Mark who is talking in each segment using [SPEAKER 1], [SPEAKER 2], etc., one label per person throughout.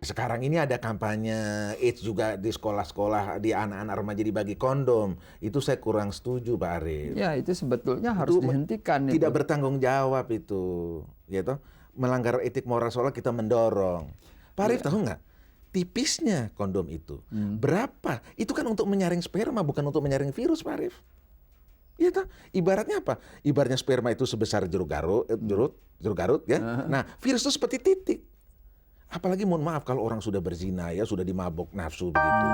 [SPEAKER 1] Sekarang ini ada kampanye AIDS juga di sekolah-sekolah, di anak-anak remaja dibagi kondom. Itu saya kurang setuju, Pak Arief.
[SPEAKER 2] Ya, itu sebetulnya harus
[SPEAKER 1] Itu
[SPEAKER 2] dihentikan
[SPEAKER 1] tidak
[SPEAKER 2] itu.
[SPEAKER 1] bertanggung jawab itu, gitu. Melanggar etik moral soal kita mendorong. Pak Arief tahu nggak? Tipisnya kondom itu. Berapa? Itu kan untuk menyaring sperma, bukan untuk menyaring virus, Pak Arief. Iya toh? Ibaratnya apa? Ibaratnya sperma itu sebesar jeruk garut ya. Nah, virus itu seperti titik. Apalagi mohon maaf kalau orang sudah berzina ya, sudah dimabok nafsu begitu.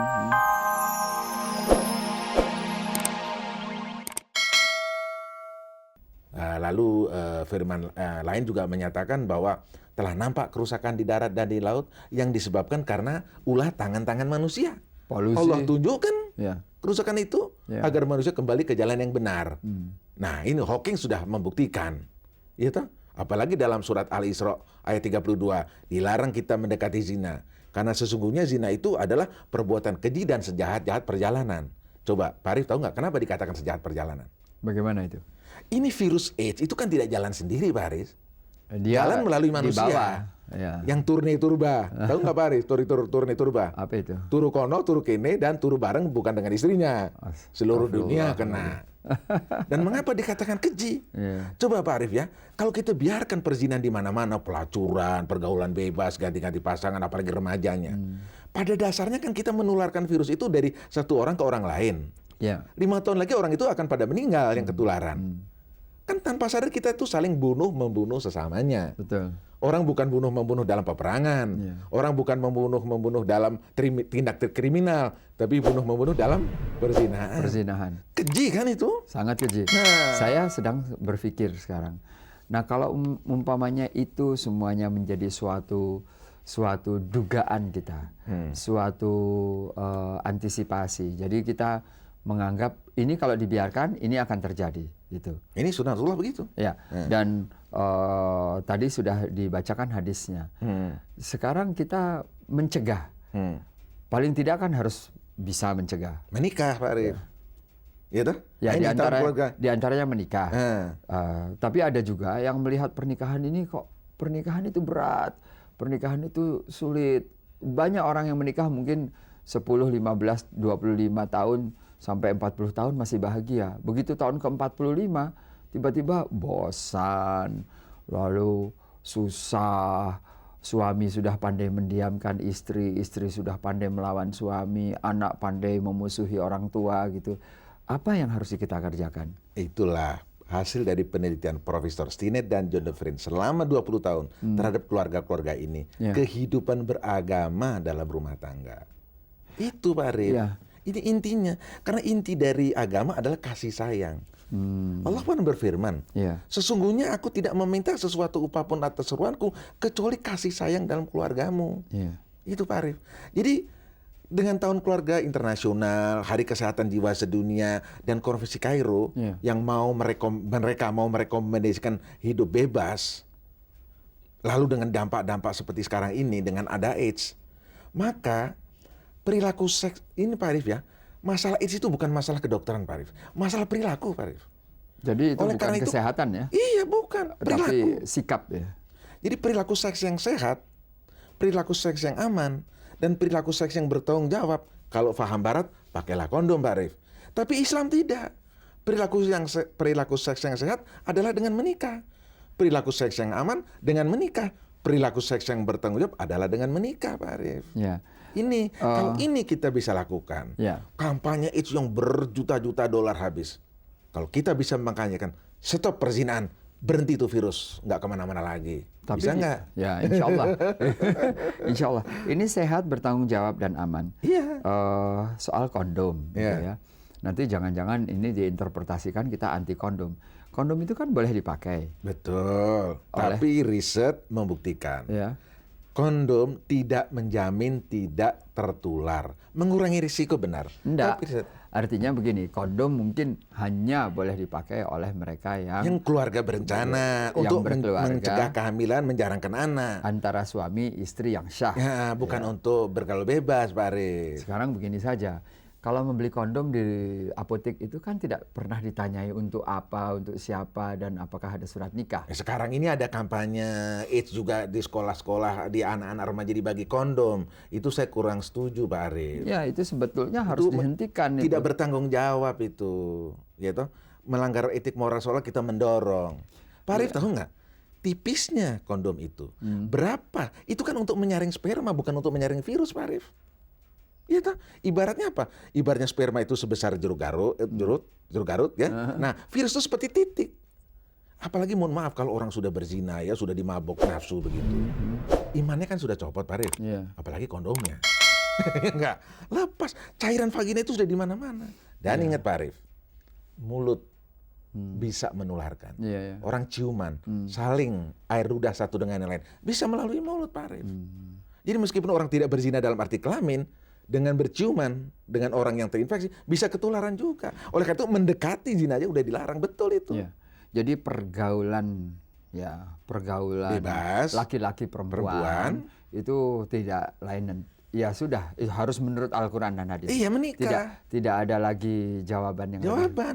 [SPEAKER 1] Lalu firman lain juga menyatakan bahwa telah nampak kerusakan di darat dan di laut yang disebabkan karena ulah tangan-tangan manusia.
[SPEAKER 2] Polusi.
[SPEAKER 1] Allah tunjukkan
[SPEAKER 2] Ya.
[SPEAKER 1] kerusakan itu agar manusia kembali ke jalan yang benar. Nah, ini Hawking sudah membuktikan. Ya toh? Apalagi dalam surat Al-Isra ayat 32, dilarang kita mendekati zina. Karena sesungguhnya zina itu adalah perbuatan keji dan sejahat-jahat perjalanan. Coba, Pak Arief tahu nggak kenapa dikatakan sejahat perjalanan?
[SPEAKER 2] Bagaimana itu?
[SPEAKER 1] Ini virus AIDS itu kan tidak jalan sendiri, Pak Arief.
[SPEAKER 2] Dia
[SPEAKER 1] Jalan melalui manusia.
[SPEAKER 2] dibawa. Ya.
[SPEAKER 1] Yang turne turba. Tahu nggak Pak Arief? Turne turba.
[SPEAKER 2] Apa itu?
[SPEAKER 1] Turu kono, turu kene, dan turu bareng bukan dengan istrinya. Seluruh dunia kena. Dan mengapa dikatakan keji?
[SPEAKER 2] Ya.
[SPEAKER 1] Coba Pak Arief ya, kalau kita biarkan perzinahan di mana-mana, pelacuran, pergaulan bebas, ganti-ganti pasangan, apalagi remajanya. Pada dasarnya kan kita menularkan virus itu dari satu orang ke orang lain.
[SPEAKER 2] Ya.
[SPEAKER 1] 5 tahun lagi orang itu akan pada meninggal yang ketularan. Kan tanpa sadar kita itu saling membunuh sesamanya.
[SPEAKER 2] Betul.
[SPEAKER 1] Orang bukan membunuh dalam peperangan.
[SPEAKER 2] Ya.
[SPEAKER 1] Orang bukan membunuh dalam tindak kriminal, tapi membunuh dalam perzinahan.
[SPEAKER 2] Perzinahan.
[SPEAKER 1] Keji kan itu?
[SPEAKER 2] Sangat keji.
[SPEAKER 1] Nah.
[SPEAKER 2] Saya sedang berpikir sekarang. Nah, kalau umpamanya itu semuanya menjadi suatu dugaan kita, suatu antisipasi. Jadi kita menganggap ini kalau dibiarkan ini akan terjadi, gitu.
[SPEAKER 1] Ini sunatullah begitu.
[SPEAKER 2] Ya. Dan tadi sudah dibacakan hadisnya. Sekarang kita mencegah. Paling tidak kan harus bisa mencegah.
[SPEAKER 1] Menikah, Pak Arief. Ya toh?
[SPEAKER 2] Ya,
[SPEAKER 1] Ini
[SPEAKER 2] di antaranya menikah. Tapi ada juga yang melihat pernikahan ini kok pernikahan itu berat, pernikahan itu sulit. Banyak orang yang menikah mungkin 10, 15, 25 tahun sampai 40 tahun masih bahagia. Begitu tahun ke-45 tiba-tiba bosan, lalu susah. Suami sudah pandai mendiamkan istri, istri sudah pandai melawan suami, anak pandai memusuhi orang tua gitu. Apa yang harus kita kerjakan?
[SPEAKER 1] Itulah hasil dari penelitian Profesor Stinnett dan John Defrin selama 20 tahun terhadap keluarga-keluarga ini.
[SPEAKER 2] Ya.
[SPEAKER 1] Kehidupan beragama dalam rumah tangga. Itu Pak Arief.
[SPEAKER 2] Ya.
[SPEAKER 1] Ini intinya. Karena inti dari agama adalah kasih sayang. Allah pun berfirman,
[SPEAKER 2] Ya.
[SPEAKER 1] sesungguhnya aku tidak meminta sesuatu upah pun atas seruanku kecuali kasih sayang dalam keluargamu.
[SPEAKER 2] Ya.
[SPEAKER 1] Itu Pak Arief. Jadi dengan Tahun Keluarga Internasional, Hari Kesehatan Jiwa Sedunia, dan Konferensi Kairo
[SPEAKER 2] Ya.
[SPEAKER 1] yang mereka mau merekomendasikan hidup bebas, lalu dengan dampak-dampak seperti sekarang ini dengan ada AIDS, maka perilaku seks ini Pak Arief ya, masalah AIDS itu bukan masalah kedokteran Pak Arief, masalah perilaku Pak Arief.
[SPEAKER 2] Jadi itu
[SPEAKER 1] Oleh
[SPEAKER 2] bukan
[SPEAKER 1] karena itu-
[SPEAKER 2] kesehatan ya,
[SPEAKER 1] Iya bukan, perilaku.
[SPEAKER 2] tapi sikap ya.
[SPEAKER 1] Jadi perilaku seks yang sehat, perilaku seks yang aman, dan perilaku seks yang bertanggung jawab. Kalau paham Barat, pakailah kondom, Pak Arief. Tapi Islam tidak. Perilaku seks yang sehat adalah dengan menikah. Perilaku seks yang aman dengan menikah. Perilaku seks yang bertanggung jawab adalah dengan menikah, Pak Arief.
[SPEAKER 2] Ya.
[SPEAKER 1] Ini, kalau ini kita bisa lakukan.
[SPEAKER 2] Ya.
[SPEAKER 1] Kampanye AIDS yang berjuta-juta dolar habis. Kalau kita bisa mengkampanyekan, stop perzinahan, berhenti tuh virus, nggak kemana-mana lagi.
[SPEAKER 2] Tapi
[SPEAKER 1] Bisa nggak?
[SPEAKER 2] Ya, insya Allah. Insya Allah. Ini sehat, bertanggung jawab, dan aman.
[SPEAKER 1] Iya.
[SPEAKER 2] Soal kondom, gitu
[SPEAKER 1] Iya.
[SPEAKER 2] ya. Nanti jangan-jangan ini diinterpretasikan kita anti kondom. Kondom itu kan boleh dipakai.
[SPEAKER 1] Betul. Tapi riset membuktikan
[SPEAKER 2] Ya.
[SPEAKER 1] kondom tidak menjamin tidak tertular. Mengurangi risiko benar.
[SPEAKER 2] Enggak.
[SPEAKER 1] Tapi riset,
[SPEAKER 2] Artinya begini, kondom mungkin hanya boleh dipakai oleh mereka
[SPEAKER 1] yang keluarga berencana
[SPEAKER 2] yang
[SPEAKER 1] untuk
[SPEAKER 2] berkeluarga.
[SPEAKER 1] mencegah kehamilan, menjarangkan anak.
[SPEAKER 2] antara suami istri yang syah.
[SPEAKER 1] Ya, bukan untuk bergaul bebas, Pak Arief.
[SPEAKER 2] Sekarang begini saja, Kalau membeli kondom di apotek itu kan tidak pernah ditanyai untuk apa, untuk siapa, dan apakah ada surat nikah.
[SPEAKER 1] Sekarang ini ada kampanye AIDS juga di sekolah-sekolah, di anak-anak remaja dibagi kondom. Itu saya kurang setuju, Pak Arief.
[SPEAKER 2] Ya, itu sebetulnya harus dihentikan.
[SPEAKER 1] Tidak
[SPEAKER 2] itu.
[SPEAKER 1] bertanggung jawab itu, ya toh. Melanggar etik moral soalnya kita mendorong. Pak Arief tahu nggak? Tipisnya kondom itu. Berapa? Itu kan untuk menyaring sperma, bukan untuk menyaring virus, Pak Arief. Iya toh? Ibaratnya apa? Ibaratnya sperma itu sebesar jeruk garut ya. Nah, virus itu seperti titik. Apalagi mohon maaf kalau orang sudah berzina ya, sudah dimabuk nafsu begitu. Imannya kan sudah copot, Pak Arief. Apalagi kondomnya. Enggak, lepas. Cairan vagina itu sudah di mana-mana. Dan ingat Pak Arief, mulut bisa menularkan. Orang ciuman, saling air ludah satu dengan yang lain, bisa melalui mulut, Pak Arief. Jadi meskipun orang tidak berzina dalam arti kelamin, dengan berciuman dengan orang yang terinfeksi bisa ketularan juga. Oleh karena itu mendekati zina aja udah dilarang, betul itu.
[SPEAKER 2] Jadi pergaulan
[SPEAKER 1] bebas
[SPEAKER 2] laki-laki perempuan itu tidak lain dan ya sudah harus menurut Al-Qur'an dan hadis.
[SPEAKER 1] Iya, menikah.
[SPEAKER 2] Tidak ada lagi jawaban yang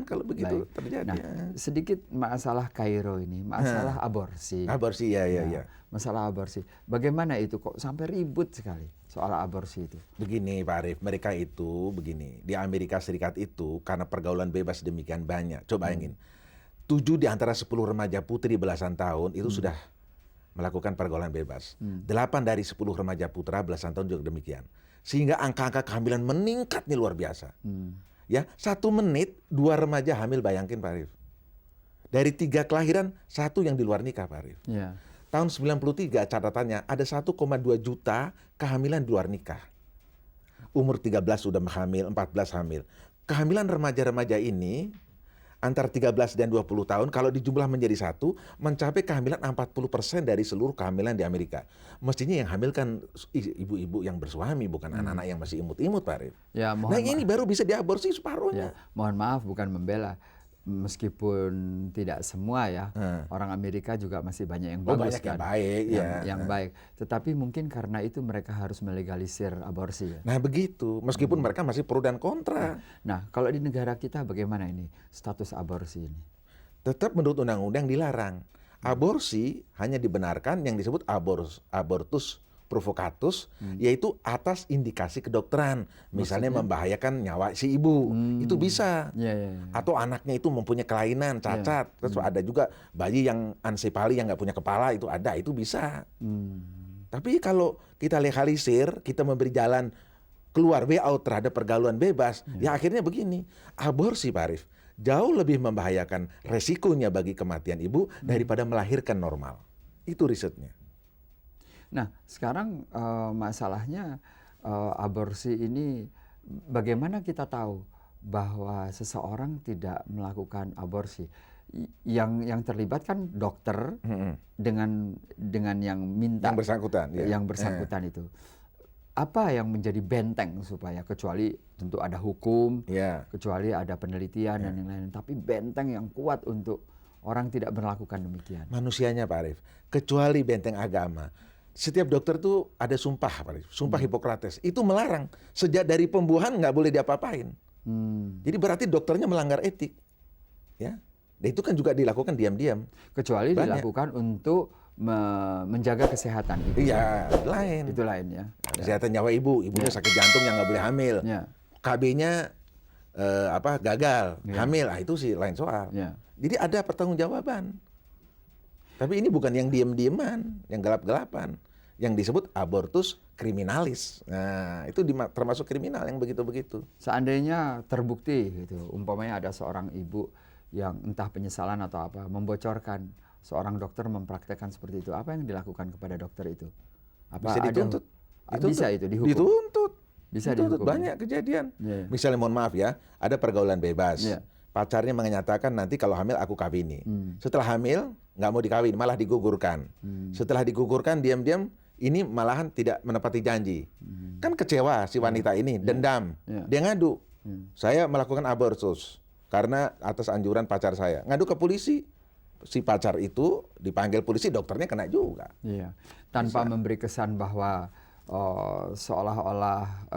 [SPEAKER 1] kalau begitu terjadi.
[SPEAKER 2] Nah, sedikit masalah Kairo ini, masalah aborsi.
[SPEAKER 1] Aborsi ya.
[SPEAKER 2] Masalah aborsi. Bagaimana itu kok sampai ribut sekali soal aborsi itu?
[SPEAKER 1] Begini Pak Arief, mereka itu begini. Di Amerika Serikat itu karena pergaulan bebas demikian banyak. Coba bayangin. 7 di antara 10 remaja putri belasan tahun itu sudah melakukan pergaulan bebas. 8 dari 10 remaja putra belasan tahun juga demikian. Sehingga angka-angka kehamilan meningkat nih luar biasa. Ya, 1 menit 2 remaja hamil, bayangin Pak Arief. Dari 3 kelahiran 1 yang di luar nikah, Pak Arief. Tahun 93 catatannya ada 1,2 juta kehamilan di luar nikah. Umur 13 sudah hamil, 14 hamil. Kehamilan remaja-remaja ini antara 13 dan 20 tahun kalau dijumlah menjadi 1 mencapai kehamilan 40% dari seluruh kehamilan di Amerika. Mestinya yang hamil kan ibu-ibu yang bersuami, bukan anak-anak yang masih imut-imut, Pak Arief. Nah ini baru bisa diaborsi separuhnya.
[SPEAKER 2] Mohon maaf bukan membela. Meskipun tidak semua ya, orang Amerika juga masih banyak yang bagus
[SPEAKER 1] banyak
[SPEAKER 2] kan,
[SPEAKER 1] yang baik,
[SPEAKER 2] yang baik. Tetapi mungkin karena itu mereka harus melegalisir aborsi. Ya?
[SPEAKER 1] Nah begitu, meskipun mereka masih pro dan kontra.
[SPEAKER 2] Nah kalau di negara kita bagaimana ini status aborsi ini?
[SPEAKER 1] Tetap menurut undang-undang dilarang. Aborsi hanya dibenarkan yang disebut abortus provocatus, yaitu atas indikasi kedokteran. Misalnya membahayakan nyawa si ibu, itu bisa. Atau anaknya itu mempunyai kelainan, cacat. Terus ada juga bayi yang ansepali yang nggak punya kepala, itu ada, itu bisa. Tapi kalau kita legalisir, kita memberi jalan keluar way out terhadap pergaulan bebas, ya akhirnya begini. Aborsi, Pak Arief, jauh lebih membahayakan resikonya bagi kematian ibu daripada melahirkan normal. Itu risetnya.
[SPEAKER 2] Nah, sekarang masalahnya aborsi ini bagaimana kita tahu bahwa seseorang tidak melakukan aborsi? Yang terlibat kan dokter dengan yang minta yang bersangkutan itu. Apa yang menjadi benteng supaya kecuali tentu ada hukum, kecuali ada penelitian dan yang lain, tapi benteng yang kuat untuk orang tidak melakukan demikian.
[SPEAKER 1] Manusianya, Pak Arief, kecuali benteng agama. Setiap dokter tuh ada sumpah, Pak Arief, sumpah Hipokrates. Itu melarang. Sejak dari pembuahan nggak boleh diapa-apain. Jadi berarti dokternya melanggar etik. Ya, dan itu kan juga dilakukan diam-diam.
[SPEAKER 2] Kecuali dilakukan untuk menjaga kesehatan ibu.
[SPEAKER 1] Iya, lain.
[SPEAKER 2] Itu lain ya.
[SPEAKER 1] Kesehatan nyawa ibunya sakit jantung yang nggak boleh hamil. KB-nya gagal, hamil, itu sih lain soal. Jadi ada pertanggungjawaban. Tapi ini bukan yang diem-dieman, yang gelap-gelapan, yang disebut abortus kriminalis. Nah, itu termasuk kriminal yang begitu-begitu.
[SPEAKER 2] Seandainya terbukti gitu, umpamanya ada seorang ibu yang entah penyesalan atau apa membocorkan seorang dokter mempraktekkan seperti itu, apa yang dilakukan kepada dokter itu? Apa
[SPEAKER 1] bisa dituntut?
[SPEAKER 2] Bisa itu dihukum.
[SPEAKER 1] Dituntut.
[SPEAKER 2] Bisa
[SPEAKER 1] dituntut.
[SPEAKER 2] dihukum.
[SPEAKER 1] Banyak kejadian. Misalnya mohon maaf ya, ada pergaulan bebas. Pacarnya menyatakan nanti kalau hamil aku kawini. Setelah hamil nggak mau dikawin, malah digugurkan. Setelah digugurkan diam-diam ini malahan tidak menepati janji. Kan kecewa si wanita ini, dendam. Dia ngadu. Saya melakukan abortus karena atas anjuran pacar saya. Ngadu ke polisi. Si pacar itu dipanggil polisi, dokternya kena juga.
[SPEAKER 2] Tanpa memberi kesan bahwa seolah-olah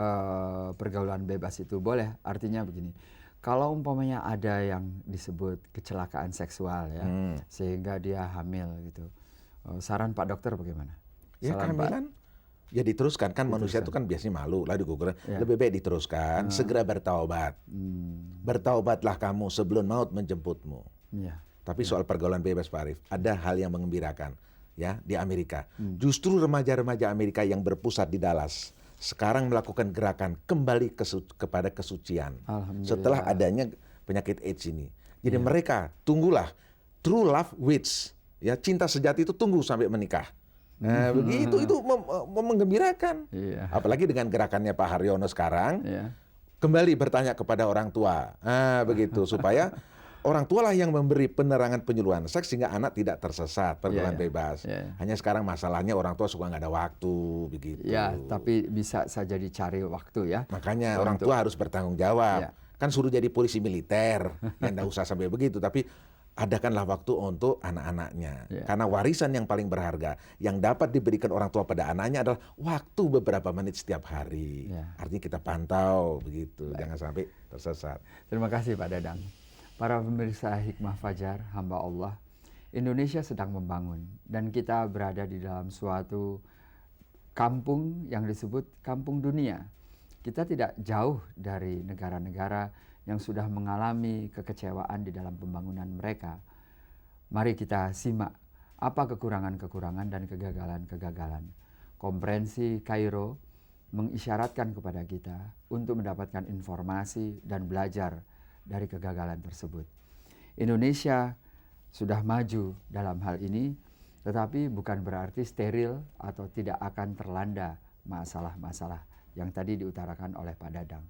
[SPEAKER 2] pergaulan bebas itu boleh. Artinya begini, kalau umpamanya ada yang disebut kecelakaan seksual ya, sehingga dia hamil gitu, saran Pak Dokter bagaimana?
[SPEAKER 1] Ya
[SPEAKER 2] Saran Pak,
[SPEAKER 1] kehamilan, ya diteruskan kan manusia itu kan biasanya malu lah digugurkan. Lebih baik diteruskan, segera bertaubat. Bertaubatlah kamu sebelum maut menjemputmu.
[SPEAKER 2] ya,
[SPEAKER 1] Tapi soal pergaulan bebas Pak Arief, ada hal yang mengembirakan ya di Amerika. Justru remaja-remaja Amerika yang berpusat di Dallas sekarang melakukan gerakan kembali kepada kesucian
[SPEAKER 2] Alhamdulillah.
[SPEAKER 1] setelah adanya penyakit AIDS ini. Jadi mereka tunggulah true love waits, ya cinta sejati itu tunggu sampai menikah. Nah, begitu itu menggembirakan.
[SPEAKER 2] Iya.
[SPEAKER 1] Apalagi dengan gerakannya Pak Haryono sekarang,
[SPEAKER 2] ya.
[SPEAKER 1] kembali bertanya kepada orang tua. Begitu supaya orang tua lah yang memberi penerangan penyuluhan seks sehingga anak tidak tersesat pergaulan bebas. Hanya sekarang masalahnya orang tua suka nggak ada waktu begitu.
[SPEAKER 2] Ya, tapi bisa saja dicari waktu ya.
[SPEAKER 1] Makanya orang tua harus bertanggung jawab. Kan suruh jadi polisi militer, yang nggak usah sampai begitu. Tapi adakanlah waktu untuk anak-anaknya. Karena warisan yang paling berharga yang dapat diberikan orang tua pada anaknya adalah waktu beberapa menit setiap hari. Artinya kita pantau begitu, jangan sampai tersesat.
[SPEAKER 2] Terima kasih Pak Dadang. Para pemirsa Hikmah Fajar, hamba Allah, Indonesia sedang membangun dan kita berada di dalam suatu kampung yang disebut kampung dunia. Kita tidak jauh dari negara-negara yang sudah mengalami kekecewaan di dalam pembangunan mereka. Mari kita simak apa kekurangan-kekurangan dan kegagalan-kegagalan. Konferensi Kairo mengisyaratkan kepada kita untuk mendapatkan informasi dan belajar dari kegagalan tersebut. Indonesia sudah maju dalam hal ini, tetapi bukan berarti steril atau tidak akan terlanda masalah-masalah yang tadi diutarakan oleh Pak Dadang.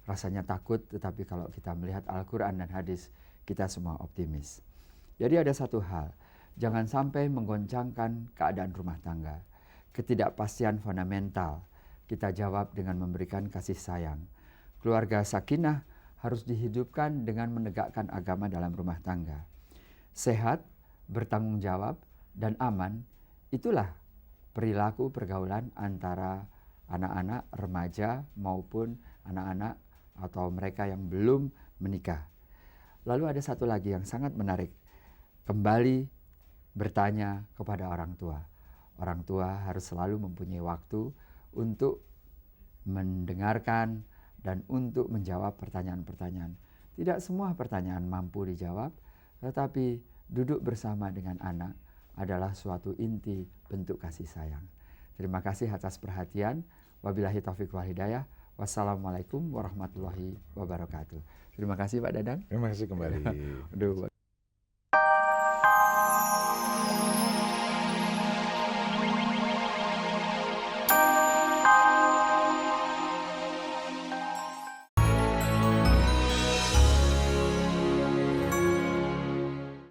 [SPEAKER 2] Rasanya takut, tetapi kalau kita melihat Al-Quran dan hadis, kita semua optimis. Jadi ada satu hal, jangan sampai menggoncangkan keadaan rumah tangga. Ketidakpastian fundamental, kita jawab dengan memberikan kasih sayang. Keluarga sakinah harus dihidupkan dengan menegakkan agama dalam rumah tangga. Sehat, bertanggung jawab, dan aman, itulah perilaku pergaulan antara anak-anak, remaja, maupun anak-anak atau mereka yang belum menikah. Lalu ada satu lagi yang sangat menarik. Kembali bertanya kepada orang tua. Orang tua harus selalu mempunyai waktu untuk mendengarkan dan untuk menjawab pertanyaan-pertanyaan. Tidak semua pertanyaan mampu dijawab, tetapi duduk bersama dengan anak adalah suatu inti bentuk kasih sayang. Terima kasih atas perhatian. Wabillahi taufiq wal hidayah. Wassalamualaikum warahmatullahi wabarakatuh. Terima kasih Pak Dadang.
[SPEAKER 1] Terima kasih kembali.